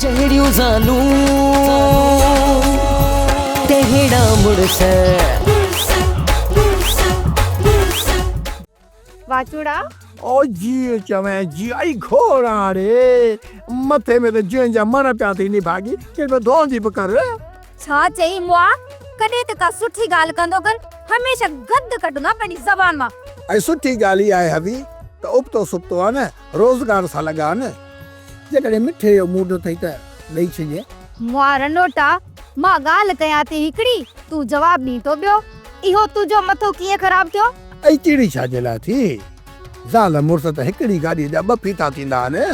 चढ़ियो जानू तेहड़ा मुड़स वाचुड़ा ओ जी चवे जी आई घोड़ा रे मथे में तो जंजा मन प्या थी नहीं भागी के में दो जी कर छा चई मुआ कदे त का सुठी गाल कंदो कर हमेशा गद कटना पनी जबान मा आई सुठी गाली आए हवी तो उप तो सुप तो ने रोजगार सा लगा ने जेकरे मिठे यो मूड थई त नहीं छे मुआ रनोटा मा गाल कया ते हिकड़ी तू जवाब नी तो बियो इहो तुजो मथो किए खराब थियो आई चिड़ी छाजेला थी ज़ाल मुर्स त हिकड़ी गाड़ी जा ब फीता थींदा ने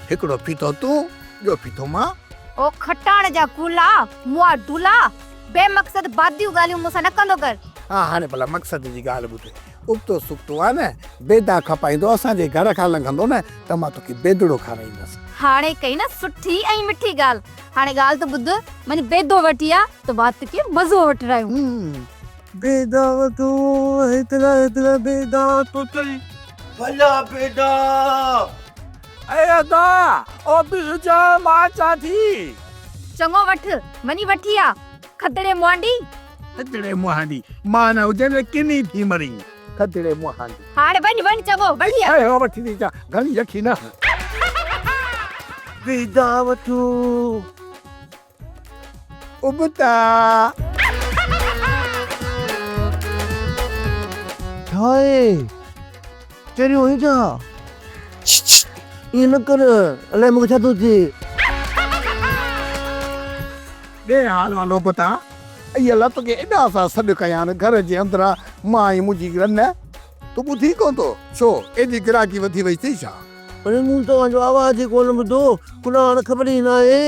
हिकड़ो फीतो तू जो फीतो मां ओ खटाण जा कुला मुआ डुला बेमकसद बादियूं गालियूं मुसा न कंदो कर हाँ हाने भला मकसद जी गाल बुते उप तो सुप तो आ ने बेदा खपाइंदो असा जे घर खा लंघंदो ने त मां तोखे बेदड़ो खाराईंदस हाणे कई न सुठी ऐं मिठी गाल हाणे गाल तो बुध मने बेदो वटिया तो बात के मजो वठ रहियो बेदा तो इतना इतना बेदा तो चली भला बेटा अरे दा ओ बिजा माचा थी चंगो वठ मनी वठिया खदड़े मुआंडी खतड़े मुहांडी माना उजने किनी थी मरी खतड़े मुहांडी हाणे बन चंगो बढ़िया अरे ओ वठी दी जा घणी रखी ना बेदा वठो उबता ठाए तेरी होई जा ये न कर अले मुझे छा तो थी दे हाल वालो पता ये लत के एडा सा सड कया न घर जे अंदरा माई मुजी रन तू बुधी को तो छो एदी गिराकी वधी वई थी छा अरे मुंह तो जो आवाज कोन बुधो कुना न खबर ही ना है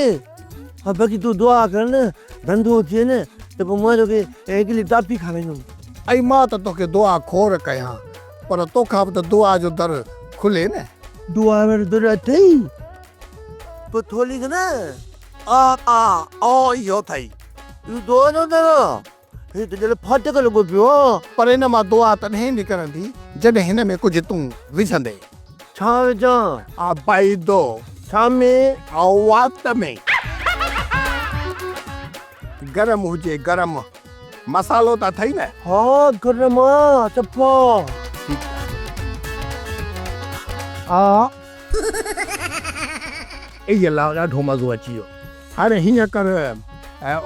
अब बाकी तू दुआ कर न धंधो थिए न तो पोइ के एकली टापी खा वेंदो आई मां त तोखे दुआ खोर कया पर तोखा त दुआ जो दर खुले न दुआ में दर अथई तो थोली न आ ओ यो थई तू दुआ न दर हे तो जले फाटक लगो पियो पर इन मां दुआ तॾहिं निकरंदी जॾहिं हिन में कुझु तूं विझंदे छा जा आ भाई दो छा में आवात में गरम हुजे गरम मसालो ता थई न हाँ गरम चप्पा आ ए ला ढो मज़ो अची वियो हाणे हीअं कर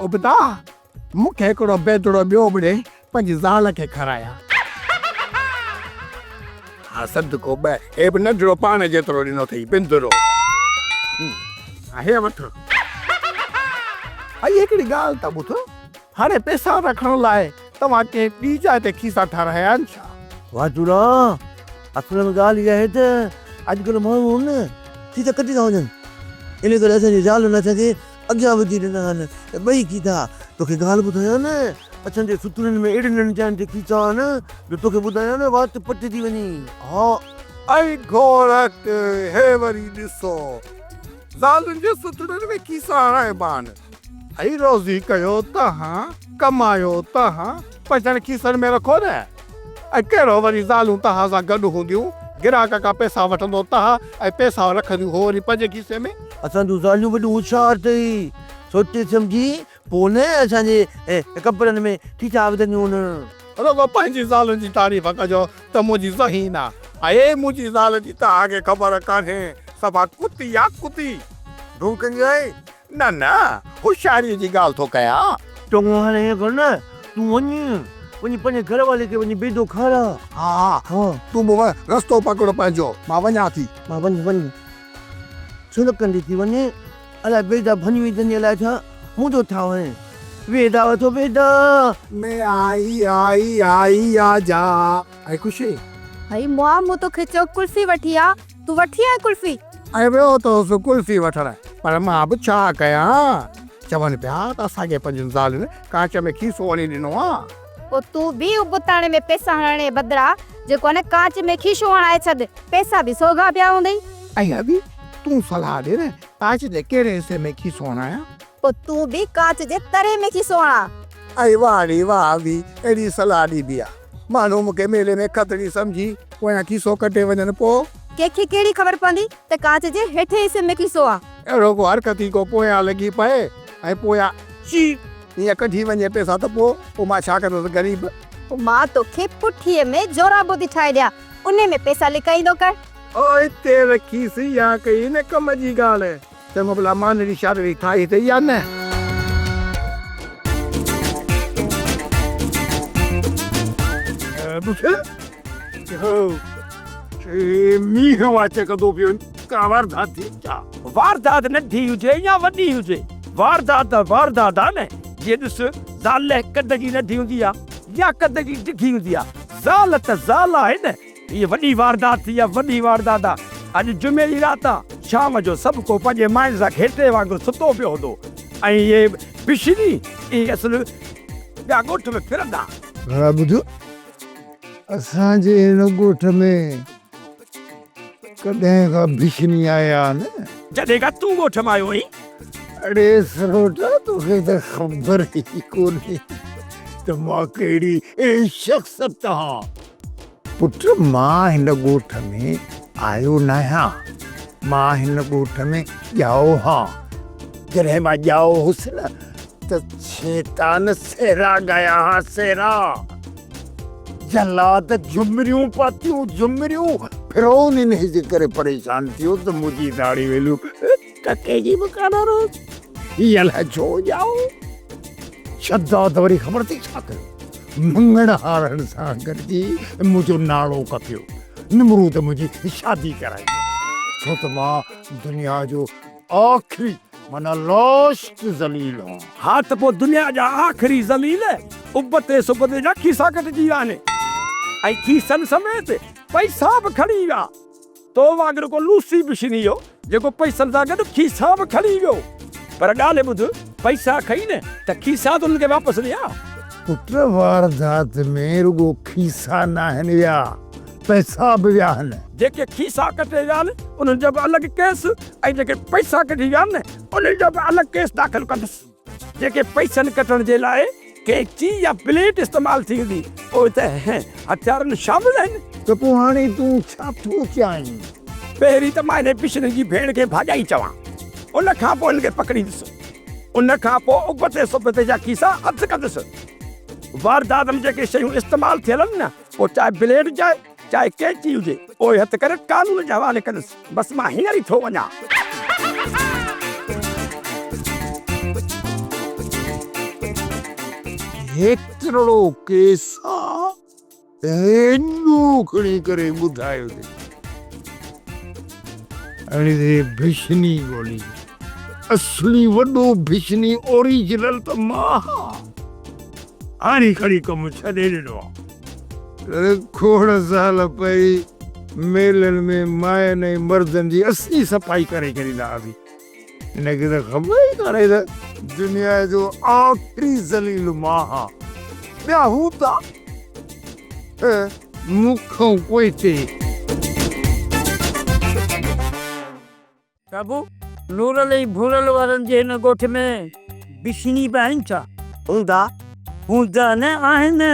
उबता मूंखे हिकिड़ो बेदड़ो ॿियो बि ॾे पंहिंजी ज़ाल खे खाराया हा सदको ॿ हे बि नंढड़ो पाण जेतिरो ॾिनो अथई बिंदरो हे वठ आई हिकिड़ी ॻाल्हि त ॿुध हाणे पैसा रखण लाइ तव्हां कंहिं ॿी जाइ ते खीसा ठाराया आहिनि छा वाचुड़ा असल में ॻाल्हि इहा आहे त अॼुकल्ह माण्हू न खीसा कटी था वञनि इन करे असांजी ज़ाल न असांखे अॻियां वधी ॾिना आहिनि त ॿई खीसा तोखे ॻाल्हि ॿुधायां न असांजे सुतुरनि में अहिड़े नंढनि ते खीसा आहिनि जो तोखे ॿुधायां न वात पटिजी वञी हा ऐं घोरक हे वरी ॾिसो ज़ालुनि जे सुतुरनि में खीसा हणाइबा आहिनि ऐं रोज़ी कयो तव्हां कमायो तव्हां पैसनि खीसनि में रखो न ऐं कहिड़ो वरी ज़ालूं तव्हां सां गॾु हूंदियूं गिराक खां पैसा वठंदो तव्हां ऐं पैसा रखंदियूं हो वरी पंहिंजे खीसे में असांजूं ज़ालियूं वॾियूं होशियारु अथई सोचे सम्झी पोइ न असांजे कपिड़नि में खीसा विझंदियूं आहिनि रुगो पंहिंजी ज़ालुनि जी तारीफ़ कजो त मुंहिंजी ज़हीन आहे ऐं मुंहिंजी ज़ाल जी तव्हांखे ख़बर कान्हे सभा कुती आहे कुती ढूं कंदी आहे न न होशियारीअ जी ॻाल्हि थो कयां चङो हाणे ईअं कर न तूं वञी पंहिंजे घर वारे खे वञी बेदो खारा हा हाँ तूं बि रस्तो पकड़ो पंहिंजो मां वञा थी मां वञ छो न कंदी थी वञे अलाए बेदा भञी विझंदी अलाए छा मूं थो ठाह वञे बेदा वठो बेदा मैं आई आजा ऐं ख़ुशी हई मुआ मु तो खिचो कुल्फी वठिया तू वठिया कुल्फी ऐं वियो तो सो कुल्फी वठण पर मां बि छा कयां चवनि पिया त असांखे पंहिंजियुनि ज़ालुनि कांच में खीसो वणी ॾिनो आहे ओ तू भी उबताणे में पैसा हणणे बदरा जेको न कांच में खीशो हणाए छॾ पैसा भी सोगा पिया हूंदई ऐं अभी तूं सलाह ॾे न कांच जे कहिड़े हिसे में खीसो हणायां ओ तू भी कांच जे तरे में खीसो हणा ऐं वाह बि अहिड़ी सलाह ॾिबी आहे माण्हू मूंखे मेले में खतरी सम्झी पोयां खीसो कटे वञनि पोइ कंहिंखे कहिड़ी ख़बर पवंदी त कांच जे हेठे हिसे में किसो आहे। अहिड़ो को हरकती को पोयां लॻी पए ऐं पोयां ची ईअं कढी वञे पैसा त पोइ मां छा कंदुसि ग़रीब। मां तोखे पुठीअ में जोराबो थी ठाहे ॾियां, उन में पैसा लिकाईंदो कर। ओ हिते रखीसीं या कई न कम जी ॻाल्हि चङो भला मानड़ी शादरी ठाही अथई या न। मींहुं अचे कदो पियो का वारदात थी छा? वारदात नंढी हुजे या वॾी हुजे, वारदात वारदात आहे न। जीअं ॾिस ज़ाल कद जी नंढी हूंदी आहे या कद जी डिघी हूंदी आहे, ज़ाल त ज़ाल आहे न। हीअ वॾी वारदात थी आहे, वॾी वारदात आहे। अॼु जुमे जी राति आहे, शाम जो सभु को पंहिंजे माइन सां घेटे वांगुरु सुतो पियो हूंदो ऐं इहे बिशनी इहे असुलु ॿिया ॻोठ में फिरंदा। हा ॿुधो, असांजे हिन ॻोठ में कॾहिं खां भिशनी आया न। जॾहिं खां तूं ॻोठ मां आयो आहीं। अड़े सरोटा तोखे त ख़बर ई कोन्हे त मां कहिड़ी शख़्सियत आहियां। पुट मां हिन ॻोठ में आयो न आहियां, मां हिन ॻोठ में ॼाओ हां। जॾहिं मां ॼाओ हुउसि न त शैतान सेरा ॻाया हा, सेरा जलाद झुमरियूं पातियूं, झुमरियूं फिरोन इन जे करे परेशान थियो त मुंहिंजी दाढ़ी वेलू टके जी मुकानर हीअ अलाए छो ॼाओ। शद्दाद वरी ख़बर थी छा कयो, मंगण हारण सां गॾिजी मुंहिंजो नालो कपियो, निमरूद मुंहिंजी शादी कराई। छो त मां दुनिया जो आख़िरी माना लास्ट ज़लील आहियां। हा त पोइ दुनिया जा आख़िरी ज़लील उबते सुबते जा खीसा कटिजी विया आहिनि ऐं खीसनि समेत पैसा बि खणी विया। तो वांगुरु को लूसी बिशनी हो जेको पैसनि सां गॾु खीसा बि खणी वियो। पर ॻाल्हि ॿुध, पैसा खई न त खीसा त उनखे वापसि ॾिया। पुट वारदात में रुगो खीसा न आहिनि विया, पैसा बि विया आहिनि। जेके खीसा कटे विया आहिनि उन्हनि जो बि अलॻि केस ऐं जेके पैसा कढी विया आहिनि उन्हनि जो बि अलॻि केस दाख़िल कंदुसि। जेके पैसनि कटण जे लाइ कैंची या ब्लेड इस्तेमालु थी हूंदी उहे त हथियारनि शामिल आहिनि। त पोइ हाणे तूं छा थो चाहीं? पहिरीं त मां हिन बिशनी जी भेण खे भाॼाई चवां, उन खां पोइ हिनखे पकड़ींदुसि, उन खां पोइ उबते सुबते जा खीसा हथु कंदुसि। वारदात में जेके शयूं इस्तेमालु थियल आहिनि न, पोइ चाहे ब्लेड हुजे चाहे कैंची हुजे, उहे हथु करे कानून जे हवाले कंदुसि। बसि मां हींअर ई थो वञा। हेतिरो केसा एॾो खणी करे ॿुधायो अथई। हाणे भिशनी ॻोल्ही, असली वॾो भिशनी ओरिजिनल त मां हाणे खणी कमु छॾे ॾिनो आहे। खोड़ साल पहिरीं मेलनि में माइनि ऐं मर्दनि जी असली सफ़ाई करे छॾींदा हुआसीं। हिनखे त ख़बर ई कान्हे त दुनिया जो आख़िरी ज़लील मां हा। ॿिया हू त मूंखां पोइते बाबू नूरल ऐं भूरल वारनि जे हिन ॻोठ में बिशनी बि आहिनि छा? हूंदा हूंदा न आहिनि,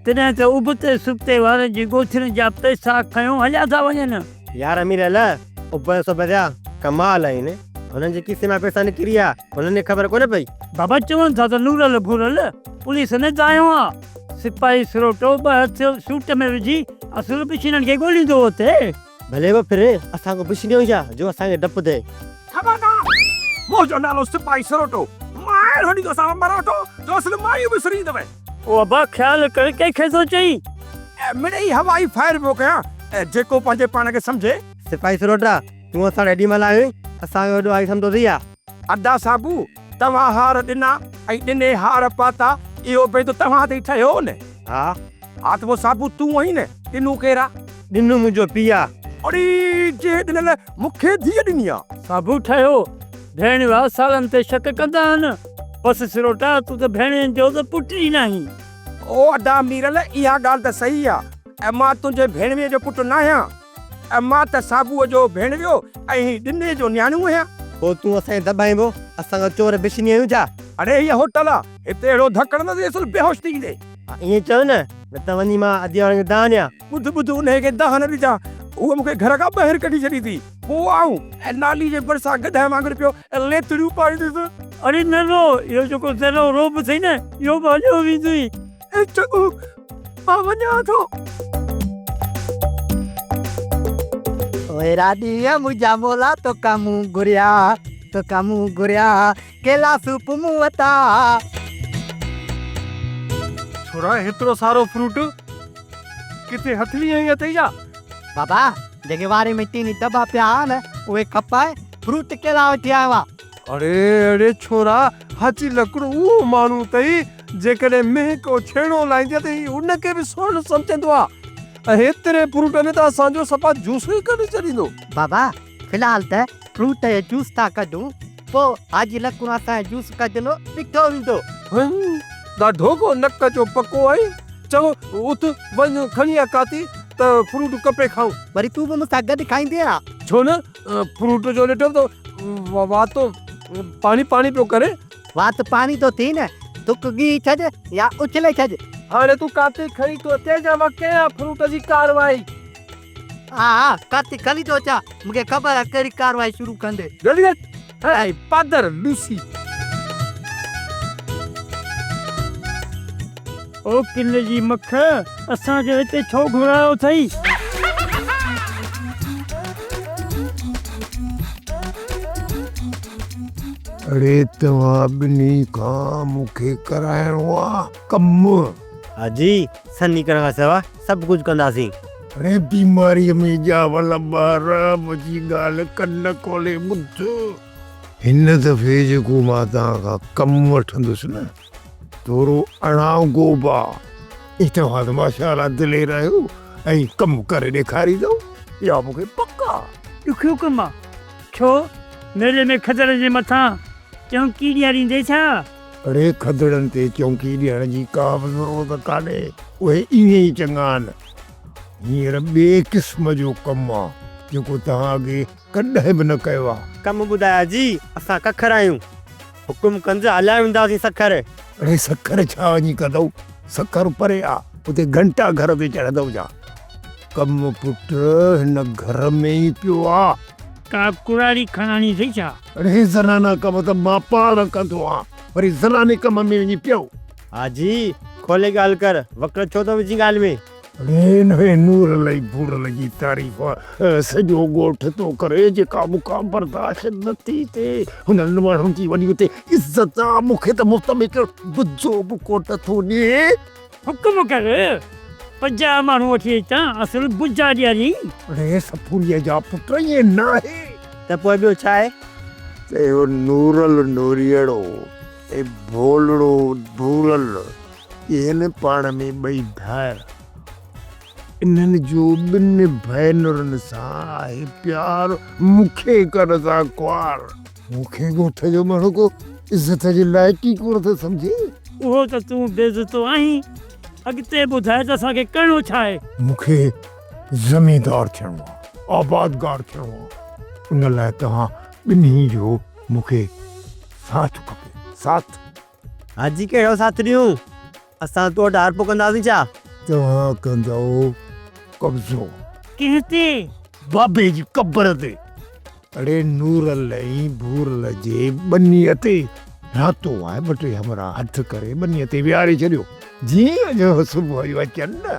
तॾहिं त उबते सुबते वारनि जी ॻोठनि जा पैसा खयो हलिया था वञनि। यार अमीर अला उबर सो बजा कमाल आहिनि, हुननि जे किसे मां पैसा निकिरी विया हुननि खे ख़बर कोन्हे पई। बाबा चवनि था त नूरल भूरल पुलिस न ॼायो आहे, सिपाही सिरोटो ॿ हथ सूट में विझी असुल बिशननि खे ॻोल्हींदो हुते। भले बि फिर असांखे बिशनी हुई छा जो असांखे डपु थिए। ख़बरदार, मुंहिंजो नालो सिपाही सिरोटो, मां हणी तो सां मराठो जो असुल मायूं बि सरी दवे। ओ अबा ख़्याल कर कंहिंखे थो चई? मिड़ई हवाई फायर पियो कयां जेको पंहिंजे पाण खे सम्झे। सिपाही सिरोटा तूं असां हेॾी महिल आयो असांखे वॾो आई सम्झो थी आहे। अदा साबू तव्हां हार ॾिना ऐं ॾिने हार पाता, इहो भई त तव्हां ते ठहियो न। हा हा त पोइ साबू तूं आहीं न, ॾिनू केरा? ॾिनू मुंहिंजो पीउ आहे। अरे जे ॾिनल मूंखे धीअ ॾिनी आहे। साबू ठहियो, भेण विया सालनि ते शक कंदा आहिनि। बसि सिरोटा तूं त भेणनि जो त पुटु ई नाहीं। ओ अदा मीरल इहा ॻाल्हि त सही आहे, ऐं मां तुंहिंजे भेणवीअ जो पुटु न आहियां, ऐं मां त साबूअ जो भेणवियो ऐं ॾिने जो न्याणियूं आहियां। पोइ तूं असांखे दॿाइबो, असांखे चोर बिशनी आहियूं छा? अरे हीअ होटल आहे, हिते अहिड़ो धकड़ न असुल बेहोश थी ईंदे। ईअं चओ न त वञी मां अॼु वारनि खे दान ॾियां। ॿुध ॿुध उनखे दाह न ॾिजां, उहो मूंखे घर खां ॿाहिरि कढी छॾी थी पोइ आऊं ऐं नाली जे भरिसां गधाए वांगुरु पियो ऐं लेतड़ियूं पाईंदुसि अरे न रो इहो जेको ज़रो रोब अथई न इहो बि हलियो वेंदुई ऐं चङो मां वञां थो ओए राडीअ मुंहिंजा मोला तो कामू घुरिया केला सूप मूं वता छोरा हेतिरो सारो फ्रूट किथे हथली आई अथई छा बाबा जेके वारे में 3 दॿा पिया न उहे खपाए फ्रूट केला वठी आयो आहे अरे अरे छोरा हाची लकड़ो उहो माण्हू अथई जेकॾहिं मेह को छेड़ो लाहींदी त उनखे बि सोन सम्झंदो आहे ऐं हेतिरे फ्रूटनि त असांजो सफ़ा जूस ई कढी छॾींदो बाबा फिलहाल त फ्रूट जो जूस था कढूं पोइ हाजी लकुणा सां जूस कढंदो निकितो वेंदो ॾाढो को नक जो पको आहे चओ उथ वञ खणी आ काती त फ्रूट कपे खाऊं वरी तूं बि मूंसां गॾु खाईंदे आहे छो न फ्रूट जो ॾिठो त वातो पाणी पाणी पियो करे वात पाणी तो थी न तुक गी छॾ या उछले छॾ हाणे तूं काती खणी तो तेजा मां कयां फ्रूट जी कारवाई हा काती खणी थो अचां मूंखे ख़बर आहे कहिड़ी कारवाई शुरू कंदे जल्दी कर ऐं पादर लूसी ओ किले जी मख असांखे हिते छो घुरायो अथई अरे तव्हां ॿिन्ही खां मूंखे कराइणो आहे कमु हाजी सन्नी करण खां सवाइ सभु कुझु कंदासीं अरे बीमारीअ में ॼावल ॿार मुंहिंजी ॻाल्हि कन खोले ॿुध हिन दफ़े जेको मां तव्हां खां कमु वठंदुसि न थोरो अणाव गोबा तव्हां त माशाअल्लाह दिलेर आहियो ऐं कमु करे ॾेखारींदो या मूंखे पका ॾुखियो कमु आहे छो मेले में खदर जे मथां चौकी ॾियारींदे छा अरे खदड़नि ते चौकी ॾियण जी का बि ज़रूरत कान्हे उहे ईअं ई चङा आहिनि हींअर ॿिए क़िस्म जो कमु आहे जेको तव्हां अॻे कॾहिं बि न कयो आहे कमु ॿुधाया जी असां कखर आहियूं हुकुम कंदे हलाए वेंदासीं सखर अरे सखर छा वञी कंदव सखर परे आहे उते घंटा घर ते चढ़ंदव छा कमु पुट हिन घर में ई पियो आहे का कुरारी खणाणी अथई छा अरे ज़नाना कम त मां पाण कंदो आहियां वरी ज़नाने कम में वञी पियो हाजी खोले ॻाल्हि कर वकर छो थो विझी ॻाल्हि में अरे नवे नूर लई बूर लगी तारीफ़ सॼो ॻोठ थो करे जेका मूंखां बर्दाश्त न थी थिए हुननि माण्हुनि जी वञी उते इज़त आहे मूंखे त मुफ़्त में बुझो बि कोट थो ॾिए हुकुम कर 50 माण्हू वठी अचां असुल बुजा ॾियारी अरे सफुरीअ जा पुट ईअं न आहे त पोइ ॿियो छा आहे इहो नूरल नूरियड़ो ऐं भोलड़ो भूरल इहे न पाण में ॿई भाइर इन्हनि जो ॿिनि भेनरुनि सां आहे प्यार मूंखे कर सां कुआर मूंखे ॻोठ जो माण्हू को इज़त जी लाइक़ी कोन थो सम्झे उहो त तूं बेइज़तो आहीं अॻिते ॿुधाए त असांखे करिणो छा आहे मूंखे ज़मींदार थियणो आहे आबादगार थियणो आहे उन लाइ तव्हां ॿिन्ही जो मूंखे साथ खपे साथ हाजी कहिड़ो साथ ॾियूं असां तो डार पोइ कंदासीं छा तव्हां कंदव कब्ज़ो कंहिं ते बाबे जी क़बर ते अरे नूरल ऐं भूरल जे ॿनीअ ते रातो आहे ॿ टे हमरा हथ करे ॿनीअ ते विहारे छॾियो जीअं जो सुबुह जो अचनि न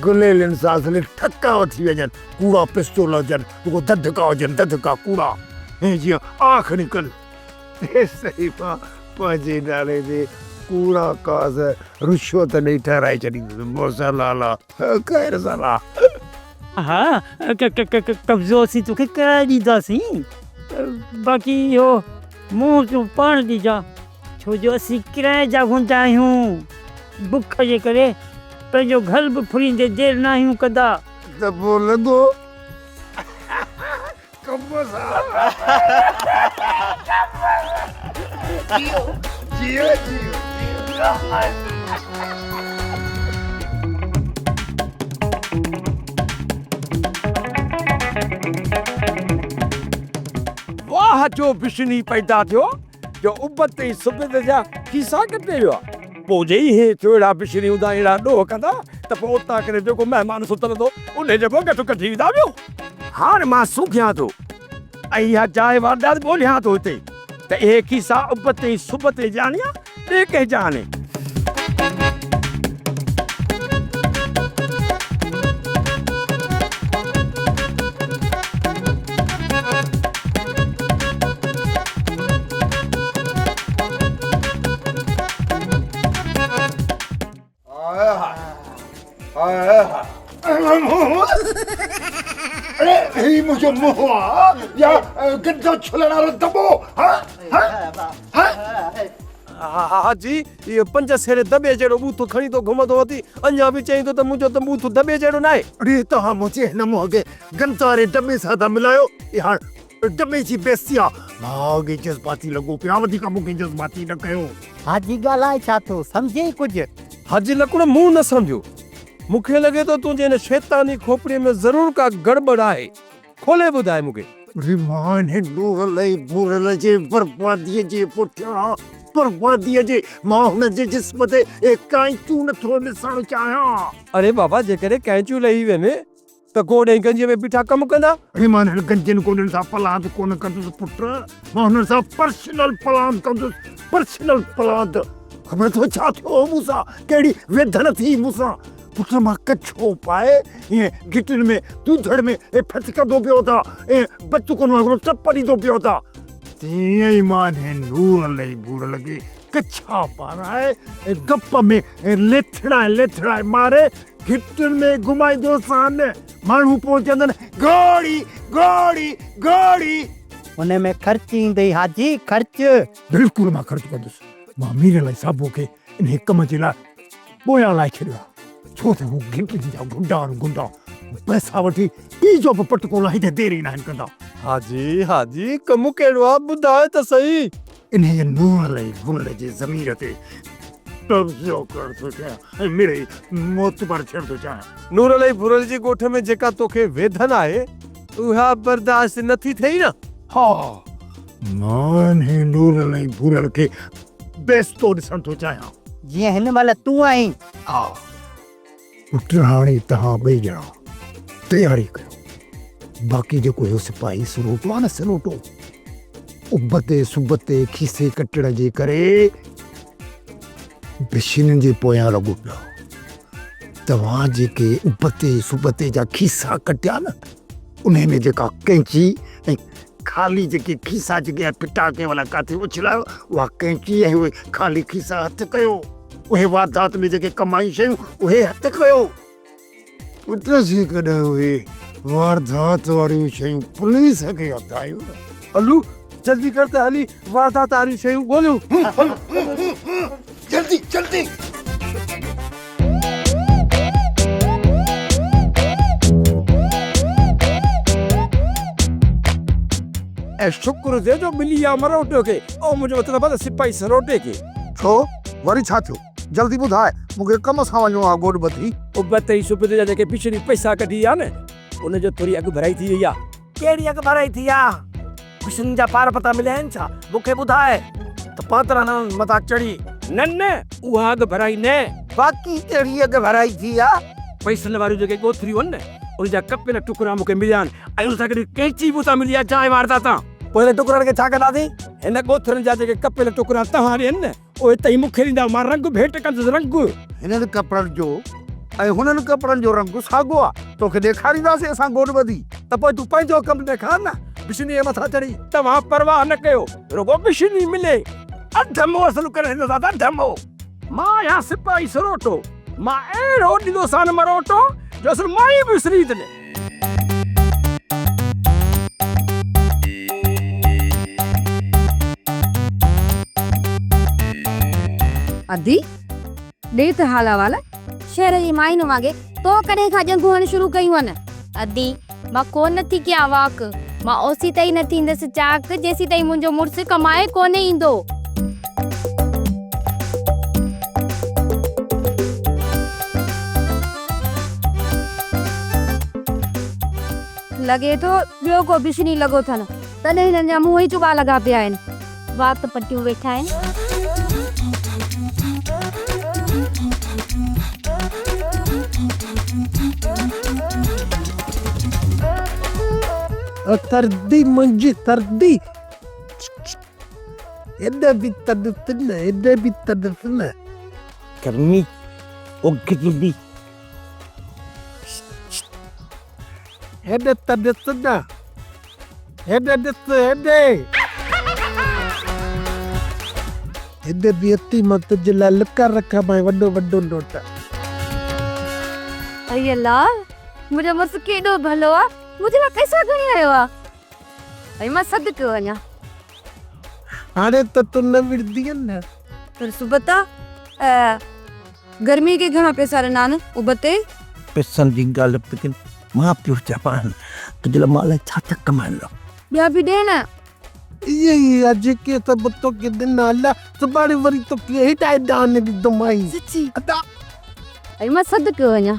गुलेलनि सां असले ठका वठी वञनि कूड़ा पिस्तोल हुजनि रुगो ददका हुजनि ददका कूड़ा ऐं जीअं आख़ निकल सही मां पंहिंजे नाले ते कूड़ा कास रुश्वत ॾेई ठहिराए छॾींदुसि मोसलाला ख़ैर सला हा कब्ज़ो असीं तोखे कराए ॾींदासीं बाक़ी इहो मुंहुं तूं पाण ॾिजां छो जो असीं किराए जा हूंदा आहियूं बुख जे करे पंहिंजो घर बि फुरींदे देरि न आहियूं कंदा त पोइ लॻो कम सां जियो जियो वाह जो बिशनी पैदा थियो जो उबत ई सुबत जा खीसा कटे वियो पोइ जे इहे चोड़ा पिछड़ियूं दा अहिड़ा ॾोह कंदा त पोइ उतां करे जेको महिमान सुतंदो उन जे पोइ गठु कढी वेंदा ॿियो। हाणे मां सुखियां थो ऐं इहा जाइ वारदात ॻोल्हियां थो हिते त इहे खीसा उबते सुबते ॼाणिया ॿिए कंहिं ॼाणे। अरे ही मुझे मुआ या गंजा छुलना दबो हाजी इहो 5 दॿे जहिड़ो बूथ खणी तो घुमंदो अथई अञा बि चईं थो त मुंहिंजो त बूथ दॿे जहिड़ो न आहे। अरे तव्हां मुझे हिन मुंहुं गंजा वारे दॿे सां था मिलायो इहा दॿे जी बेइज़ती आहे। मां जज़्बाती लॻो पिया वधीक मूंखे जज़्बाती न कयो। हाजी ॻाल्हाए छा थो सम्झे कुझु? हाजी लकुड़ मूं न सम्झो मूंखे लॻे थो तुंहिंजे हिन शैतानी खोपड़ीअ में ज़रूर का गड़बड़ आहे खोले ॿुधाए मूंखे। रिमान नूर लई बुरल जे बर्बादीअ जे पुठियां बर्बादीअ जे मां हुन जे जिस्म ते कांचू नथो ॾिसणु चाहियां। अरे बाबा जेकॾहिं कैंचू लही वञे त गोॾे गंजीअ में बीठा कमु कंदा। रिमान हिन गंजनि कोन्हनि सां पलांद कोन कंदुसि पुट मां हुननि सां पर्सनल पलांद कंदुसि पर्सनल पलांद। ख़बर अथव छा थियो मूंसां कहिड़ी वेधन थी मूंसां पुट मां कच्छो पाए ईअं गिटियुनि में दूधड़ में फटकंदो पियो था ऐं बचो कोन वांगुरु चपड़ींदो पियो था तीअं ई मां नूर लही बूर लॻी कच्छा पाराए ऐं गप में लेथड़ाए मारे गिटियुनि में घुमाईंदो सान माण्हू पोइ चवंदनि गाड़ी गाड़ी गाड़ी उन में ख़र्च ईंदई हाजी ख़र्च। बिल्कुलु मां ख़र्च कंदुसि मां मीर लाइ साबो खे इन कम जे लाइ ॿोयां लाइ छॾियो आहे छो त हू गिटियुनि जा गुंडा पैसा वठी पीउ जो बि पटको लाहींदे देरी न आहिनि कंदा। हाजी कमु कहिड़ो आहे ॿुधाए त सही। इन जे नूर लही बुल जे ज़मीर ते कब्ज़ो करण थो चाहियां ऐं मिड़ई मोतबर थियण थो चाहियां। नूर लही बुरल जी ॻोठ में जेका तोखे वेधन आहे उहा बर्दाश्त नथी थिए न। हा मां इन नूर लही बुरल खे बेस्तो ॾिसण थो चाहियां जीअं हिन महिल तूं आहीं। हा पुट हाणे तव्हां ॿई ॼणा तयारी कयो बाक़ी जेको इहो सिपाही सरोटो आहे न सरोटो उबते सुबते खीसे कटण जे करे बिशिननि जे पोयां लॻो पियो। तव्हां जेके उबते सुबते जा खीसा कटिया न उन में जेका कैंची ऐं खाली जेके खीसा जेके पिटाके वाला काथे उछलायो उहा कैंची ऐं उहे खाली खीसा हथु कयो उहे वारदात में जेके कमाई शयूं उहे हथु कयो। पुट जेकॾहिं उहे वारदात वारियूं शयूं पुलिस खे हथायूं हलू जल्दी कर त हली वारदात वारियूं शयूं ॻोल्हियूं। जल्दी जल्दी ऐं शुक्र जे जो मिली विया मरोटे खे ऐं मुंहिंजो मतिलबु आहे सिपाही सरोटे खे। छो वरी छा थियो जल्दी ॿुधाए मूंखे कम सां वञिणो आहे गोॾ ॿधी। उबते ई सुबते जा जेके पिछड़ी पैसा कढी आहे न उनजो थोरी अघु भराई थी वई आहे। कहिड़ी अघु भराई थी आहे? पिछड़ियुनि जा पार पता मिलिया आहिनि छा मूंखे ॿुधाए त 15 मथां चढ़ी न उहा अघु भराई न बाक़ी कहिड़ी अघु भराई थी आहे? पैसनि वारियूं जेके ॻोथरियूं आहिनि न उन जा कपियल टुकड़ा मूंखे मिलिया आहिनि ऐं उन सां गॾु कैंची बि उतां मिली आहे जाइ वारदातां। पोइ हिन टुकड़नि खे छा कंदासीं? हिन ॻोथरनि जा जेके कपियल टुकड़ा तव्हां ॾियनि न उहे तई मूंखे ॾींदा मां रंग भेंट कंदुसि रंग। हिननि कपिड़नि जो ऐं हुननि कपिड़नि जो रंग साॻियो आहे तोखे ॾेखारींदासीं असां गोॾ ॿधी। त पोइ तूं पंहिंजो कमु ॾेखार न बिशनीअ मथां चढ़ी। तव्हां परवाह न कयो रुगो बिशनी मिले अधमो असुलु करे हिन दादा धमो मां आहियां सिपाही सरोटो मां अहिड़ो ॾींदोसां न मरोटो जो असुलु मां ई विसरी थो ॾे। अदी ॾे त हाला वाला शहर जी माइन वागे तो कॾहिं खां जंगू हण शुरू कयूं आहिनि। अदी मां कोन नथी कयां वाक मां ओसी ताईं न थींदसि चाक जेसी ताईं मुंहिंजो मुड़ुसु कमाए कोन ईंदो। लॻे थो ॿियो को बिशनी लॻो अथनि तॾहिं हिननि जा मुंहं ई चुबा लॻा पिया आहिनि। वात पटियूं वेठा आहिनि। तरदी मुंहिंजी तरदी एॾे बि तदत न एॾे बि तदत न गर्मी उगदी हेॾे तदत न हेॾे ॾिस हेॾे हेॾे बि अती मां तुंहिंजे लाइ लिका रखा भाई वॾो वॾो नोट अरे अल्लाह मुंहिंजो मुड़ुसु केॾो भलो आहे मुंहिंजे लाइ पैसा खणी आयो आहे ऐं मां सदके वञा हाणे त तूं न विड़दीअ न पर सुबता गर्मी के घणा पैसा ॾिना आहिनि उबते पैसनि जी ॻाल्हि लेकिन मां पियो चवां तुंहिंजे लाइ मां अलाए छा छा कमाईंदो ॿिया बि ॾियण इहे ई आहे जेके सभु तोखे ॾिना अलाह सुभाणे वरी तोखे हेठां ॾान ॾींदोमांइ सची अदा ऐं मां सदके वञा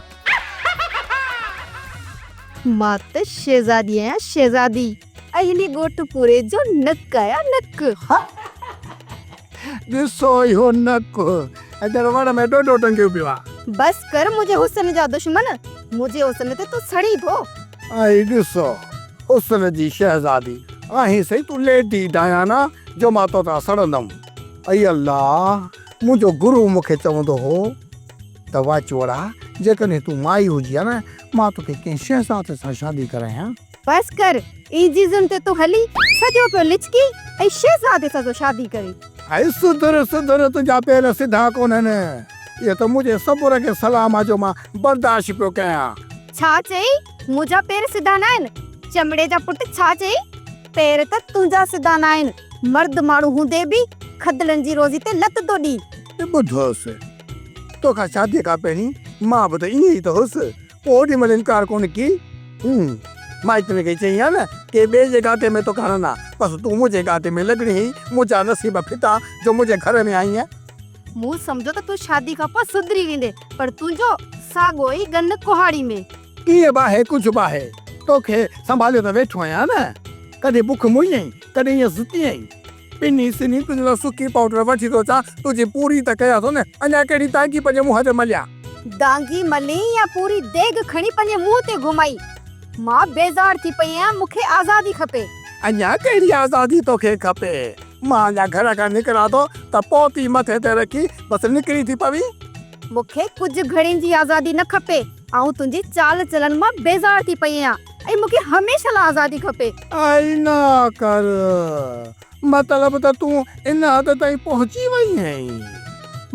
मां त शहज़ादी आहियां शहज़ादी ऐं हिन ॻोठ पूरे जो नक आहियां नक ॾिसो इहो नक अॼु वण में ॾोढो टंगियो पियो आहे बस कर मुंहिंजे हुस्न जा दुश्मन मुंहिंजे हुस्न ते तूं सड़ी पो ऐं ॾिसो हुस्न जी शहज़ादी आहीं सही तूं लेडी डाया ना जो मां तो तां सड़ंदमि ऐं अल्लाह मुंहिंजो गुरू मूंखे चवंदो हो त वाचोड़ा जेकॾहिं तूं माई हुजी आहे न मां तोखे कंहिं शहज़ाद सां शादी करायां बस कर ई जीज़न ते तूं हली सॼो पियो लिचकी ऐं शहज़ादे सां तो शादी करे ऐं सुधर सुधर तुंहिंजा पेर सिधा कोन्हनि इहो त मुंहिंजे सबुर खे सलाम आहे जो मां बर्दाश्त पियो कयां छा चई मुंहिंजा पेर सिधा न आहिनि चमड़े जा पुट छा चई पेर त तुंहिंजा सिधा न आहिनि मर्द माण्हू हूंदे बि खदलनि जी रोज़ी ते लत थो ॾी ॿुधोसि तोखां शादीअ खां पहिरीं मां बि त ईअं ई त हुअसि पोइ ओॾी महिल इनकार कोन की मां इतने खे चई आहे न के ॿिए जे गाते में तो खणंदा बसि तूं मुंहिंजे गाते में लॻणी हुई मुंहिंजा नसीब फिटा जो मुंहिंजे घर में आई आहे मूं सम्झो त तूं शादी खां पोइ सुधरी वेंदे पर तुंहिंजो साॻो ई गन कुहाड़ी में कीअं बि आहे कुझु बि आहे तोखे संभालियो त वेठो आहियां न कॾहिं बुख मुई आई कॾहिं ईअं सुती आई पिनी सिनी तुंहिंजे लाइ सुकी पाउडर वठी थो अचां तुंहिंजी पूरी त कयां थो न अञा कहिड़ी ताकी पंहिंजे मुंहं ते मलिया दांगी मली या पूरी देग खणी पंहिंजे मुंहं ते घुमाई मां बेज़ार थी पई आहियां मूंखे आज़ादी खपे अञा कहिड़ी आज़ादी तोखे खपे मां अञा घर खां निकिरां थो त पोती मथे ते रखी बसि निकिरी थी पवी मूंखे कुझु घड़ियुनि जी आज़ादी न खपे ऐं तुंहिंजी चाल चलन मां बेज़ार थी पई आहियां ऐं मूंखे हमेशह लाइ आज़ादी खपे आई ना कर मतलब त तूं इन हद ताईं पहुची वई आहीं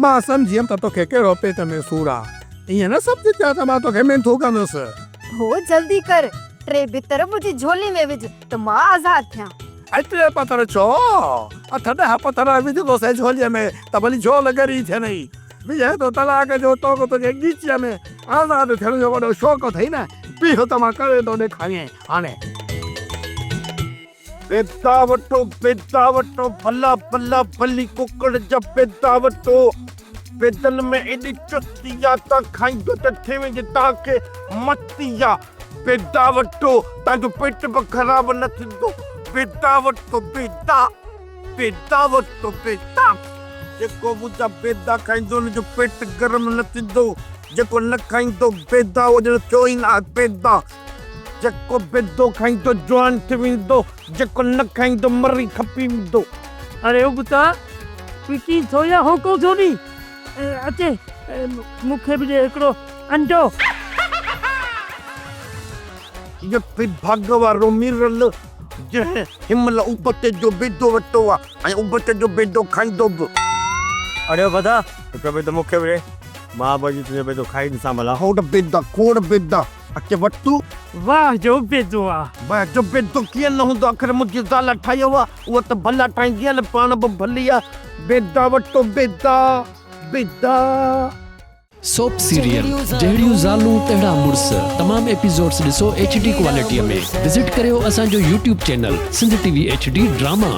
मां सम्झियमि त तोखे कहिड़ो पेट में सूर आहे ईअं न सम्झी पिया त मां तोखे मिंथू कंदुसि हो जल्दी कर टे बितर मुंहिंजी झोली में विझ त मां आज़ाद थियां एतिरे पथर छो अठ ॾह पथर विझंदोसीं झोलीअ में त भली झोल ॻरी थिए नई विझे थो तलाक जो तोखे तुंहिंजे गीचीअ में आज़ाद थियण जो वॾो शौक़ु अथई न बीहो त मां करे थो ॾेखारियां हाणे बेदा वठो भला भला भली कुकड़ जा बेदा वठो बेदन में एॾी चुस्ती आहे त खाईंदो त थिए वञे तव्हांखे मस्ती आहे बेदा वठो तव्हांजो पेट बि ख़राबु न थींदो बेदा वठो बेदा बेदा वठो बेदा जेको मुंहिंजा बेदा खाईंदो हुनजो पेट गरम न थींदो जेको न खाईंदो बेदा हुन थियो ई न बेदा जेको बेदो खाईंदो जवान थी वेंदो जेको न खाईंदो मरी खपी वेंदो अरे उबता पिकी सोया हो को थोड़ी अचे मूंखे बि ॾे हिकिड़ो अंडो ये भाग वारो मिरल जंहिं हिमल उबते जो बेदो वरितो आहे ऐं उबते जो बेदो खाईंदो बि अरे बता हिकु बेदो मूंखे बि ॾे मां भॼी तुंहिंजो बेदो खाई ॾिसां भला खोड़ बेदा खोड़ बेदा अचे वठू वाह जो बेदो आहे वाह जो बेदो कीअं न हूंदो आख़िर मुंहिंजी ज़ाल ठाहियो आहे उहा त भला ठाहींदी आहे न पाण बि भली आहे बेदा वठो बेदा बेदा सोप सीरियल जहिड़ियूं ज़ालूं तहिड़ा मुड़ुस तमाम एपिसोड्स ॾिसो HD क्वालिटीअ में विज़िट करियो असांजो YouTube channel Sindh TV HD drama.